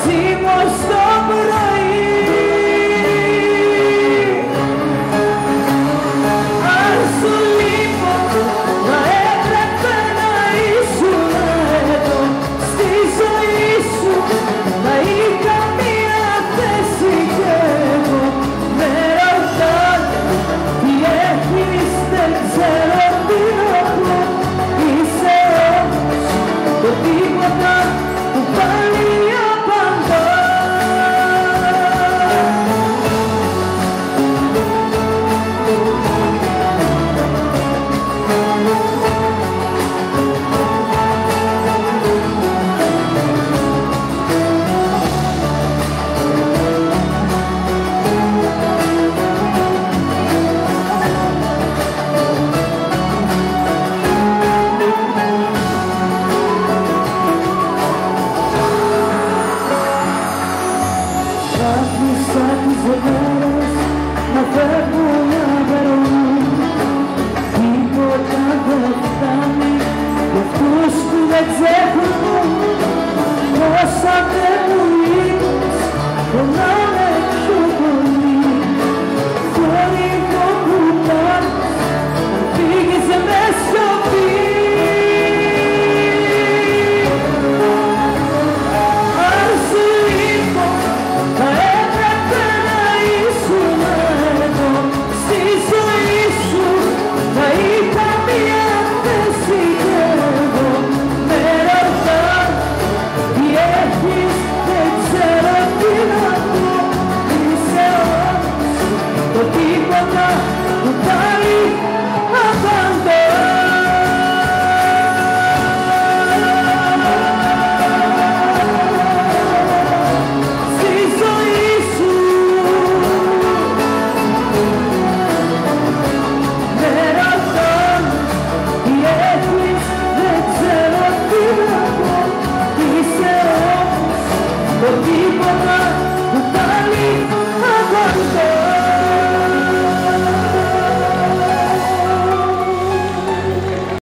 Ζήμω στο πρωί. Αν σου λείπω, μα έπρεπε να ήσουν εδώ. Στη ζωή σου να είχα μία θέση κι εγώ. Με ρωτάνε τι έχεις, δεν ξέρω τι να πω. Είσαι όμως το τίποτα που πάλι απαντά. Άφησα τις μέρες να φεύγουν να περνούν. Τίποτα δεν φτάνει για αυτούς που δεν ξέχουν.